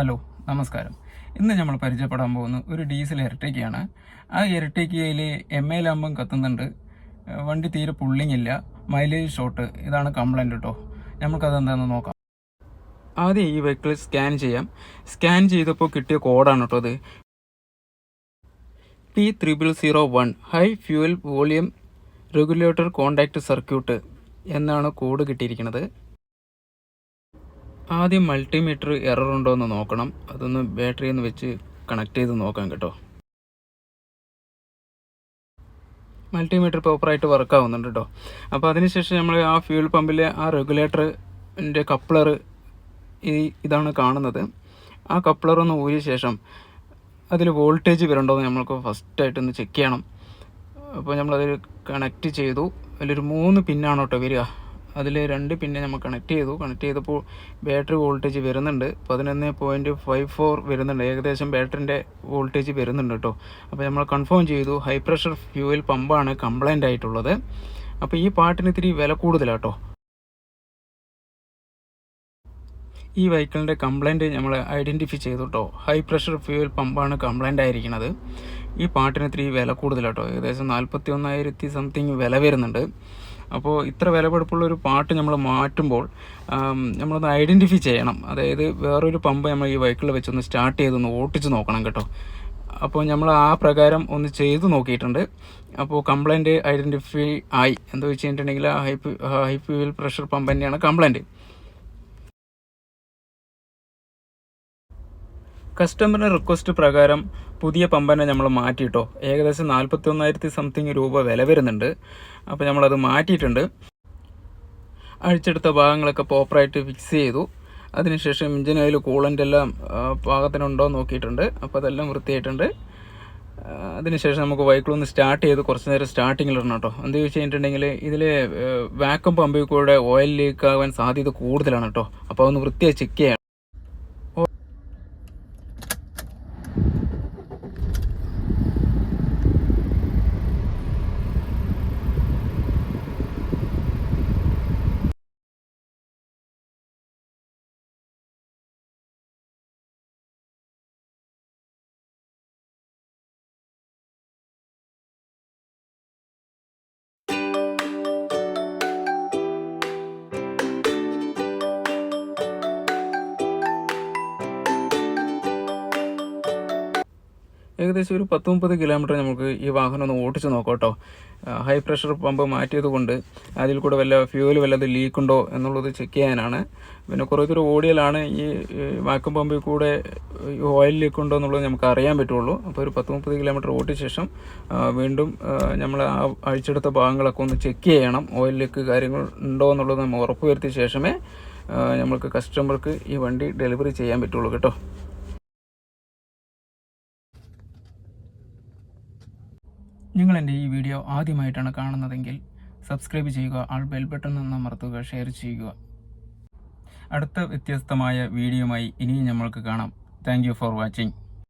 Hello, നമസ്കാരം. ഇന്ന് നമ്മൾ പരിചയപ്പെടാൻ പോകുന്ന ഒരു ഡീസൽ ഇരട്ടയ്ക്കയാണ്. ആ ഇരട്ടയ്ക്കയിൽ MA ലാമ്പും കത്തുന്നുണ്ട്, വണ്ടി തീരെ പുള്ളിങ് ഇല്ല, മൈലേജ് ഷോട്ട്. ഇതാണ് കംപ്ലൈൻറ്റ് കേട്ടോ. നമുക്കതെന്താണെന്ന് നോക്കാം. ആദ്യം ഈ വെഹിക്കിൾ സ്കാൻ ചെയ്യാം. സ്കാൻ ചെയ്തപ്പോൾ കിട്ടിയ കോഡാണ് കേട്ടോ അത്. P0001 high fuel volume regulator contact circuit എന്നാണ് കോഡ് കിട്ടിയിരിക്കുന്നത്. ആദ്യം മൾട്ടിമീറ്റർ എറർ ഉണ്ടോ എന്ന് നോക്കണം. അതൊന്ന് ബാറ്ററി ഒന്ന് വെച്ച് കണക്ട് ചെയ്ത് നോക്കാം കേട്ടോ. മൾട്ടിമീറ്റർ പ്രോപ്പറായിട്ട് വർക്ക് ആവുന്നുണ്ട് കേട്ടോ. അപ്പോൾ അതിനുശേഷം നമ്മൾ ആ ഫ്യൂൽ പമ്പിലെ ആ റെഗുലേറ്ററിൻ്റെ കപ്ലർ ഇതാണ് കാണുന്നത്. ആ കപ്ലർ ഒന്ന് ഊരിയ ശേഷം അതിൽ വോൾട്ടേജ് വരണ്ടോ എന്ന് നമ്മൾക്ക് ഫസ്റ്റായിട്ടൊന്ന് ചെക്ക് ചെയ്യണം. അപ്പോൾ നമ്മളതിൽ കണക്റ്റ് ചെയ്തു. അതിലൊരു 3 പിന്നാണ് കേട്ടോ വരിക. അതിൽ 2 പിന്നെ നമ്മൾ കണക്ട് ചെയ്തപ്പോൾ ബാറ്ററി വോൾട്ടേജ് വരുന്നുണ്ട്. 11.54 വരുന്നുണ്ട്. ഏകദേശം ബാറ്ററിൻ്റെ വോൾട്ടേജ് വരുന്നുണ്ട് കേട്ടോ. അപ്പോൾ നമ്മൾ കൺഫേം ചെയ്തു ഹൈ പ്രഷർ ഫ്യൂവൽ പമ്പാണ് കംപ്ലൈൻ്റ് ആയിട്ടുള്ളത്. അപ്പോൾ ഈ പാർട്ടിന് ഇത്തിരി വില കൂടുതലാണ് കേട്ടോ. ഈ വെഹിക്കിളിൻ്റെ കംപ്ലൈൻറ്റ് നമ്മൾ ഐഡൻറ്റിഫൈ ചെയ്തു കേട്ടോ. ഹൈ പ്രഷർ ഫ്യൂവൽ പമ്പാണ് കംപ്ലൈൻ്റ് ആയിരിക്കുന്നത്. ഈ പാർട്ടിന് ഇത്തിരി വില കൂടുതലാണ് കേട്ടോ. ഏകദേശം 41,000 സംതിങ് വില വരുന്നുണ്ട്. അപ്പോൾ ഇത്ര വിലപിടിപ്പുള്ളൊരു പാർട്ട് നമ്മൾ മാറ്റുമ്പോൾ നമ്മളൊന്ന് ഐഡൻറ്റിഫൈ ചെയ്യണം. അതായത് വേറൊരു പമ്പ് നമ്മൾ ഈ വെഹിക്കിളിൽ വെച്ചൊന്ന് സ്റ്റാർട്ട് ചെയ്തൊന്ന് ഓട്ടിച്ച് നോക്കണം കേട്ടോ. അപ്പോൾ നമ്മൾ ആ പ്രകാരം ഒന്ന് ചെയ്ത് നോക്കിയിട്ടുണ്ട്. അപ്പോൾ കംപ്ലൈൻറ്റ് ഐഡൻറ്റിഫൈ ആയി. എന്താ വെച്ച് കഴിഞ്ഞിട്ടുണ്ടെങ്കിൽ ഹൈ ഫ്യൂവൽ പ്രഷർ പമ്പ് തന്നെയാണ് കംപ്ലൈൻറ്റ്. കസ്റ്റമറിൻ്റെ റിക്വസ്റ്റ് പ്രകാരം പുതിയ പമ്പനെ നമ്മൾ മാറ്റിയിട്ടോ. ഏകദേശം 41,000 സംതിങ് രൂപ വില വരുന്നുണ്ട്. അപ്പോൾ നമ്മളത് മാറ്റിയിട്ടുണ്ട്. അഴിച്ചെടുത്ത ഭാഗങ്ങളൊക്കെ പ്രോപ്പറായിട്ട് ഫിക്സ് ചെയ്തു. അതിനുശേഷം എഞ്ചിൻ ഓയിൽ കൂളൻ്റ് എല്ലാം പാകത്തിനുണ്ടോ നോക്കിയിട്ടുണ്ട്. അപ്പോൾ അതെല്ലാം വൃത്തിയായിട്ടുണ്ട്. അതിനുശേഷം നമുക്ക് വെഹിക്കിളൊന്ന് സ്റ്റാർട്ട് ചെയ്ത് കുറച്ച് നേരം സ്റ്റാർട്ടിങ്ങിലിടണം കേട്ടോ. എന്താ ചോദിച്ചു കഴിഞ്ഞിട്ടുണ്ടെങ്കിൽ ഇതിൽ വാക്വം പമ്പിൽ കൂടെ ഓയിൽ ലീക്ക് ആവാൻ സാധ്യത കൂടുതലാണ് കേട്ടോ. അപ്പോൾ അതൊന്ന് വൃത്തിയായി ചെക്ക് ചെയ്യണം. ഏകദേശം ഒരു 10-30 കിലോമീറ്റർ നമുക്ക് ഈ വാഹനം ഒന്ന് ഓടിച്ച് നോക്കാം കേട്ടോ. ഹൈ പ്രഷർ പമ്പ് മാറ്റിയത് കൊണ്ട് അതിൽ കൂടെ ഫ്യൂവൽ വല്ലത് ലീക്കുണ്ടോ എന്നുള്ളത് ചെക്ക് ചെയ്യാനാണ്. പിന്നെ കുറേ ദൂരം ഓടിയാലാണ് ഈ വാക്വം പമ്പിൽ കൂടെ ഓയിൽ ലീക്ക് ഉണ്ടോ എന്നുള്ളത് നമുക്ക് അറിയാൻ പറ്റുള്ളൂ. അപ്പോൾ ഒരു 10-30 കിലോമീറ്റർ ഓടിയ ശേഷം വീണ്ടും നമ്മൾ ആ അഴിച്ചെടുത്ത ഭാഗങ്ങളൊക്കെ ഒന്ന് ചെക്ക് ചെയ്യണം. ഓയിൽ ലീക്ക് കാര്യങ്ങൾ ഉണ്ടോ എന്നുള്ളത് നമ്മൾ ഉറപ്പ് വരുത്തിയ ശേഷമേ നമ്മൾക്ക് കസ്റ്റമർക്ക് ഈ വണ്ടി ഡെലിവറി ചെയ്യാൻ പറ്റുള്ളൂ കേട്ടോ. നിങ്ങൾ എൻ്റെ ഈ വീഡിയോ ആദ്യമായിട്ടാണ് കാണുന്നതെങ്കിൽ സബ്സ്ക്രൈബ് ചെയ്യുക, ബെൽ ബട്ടൺ അമർത്തുക, ഷെയർ ചെയ്യുക. അടുത്ത വ്യത്യസ്തമായ വീഡിയോയുമായി ഇനിയും നമ്മൾക്ക് കാണാം. Thank you for watching.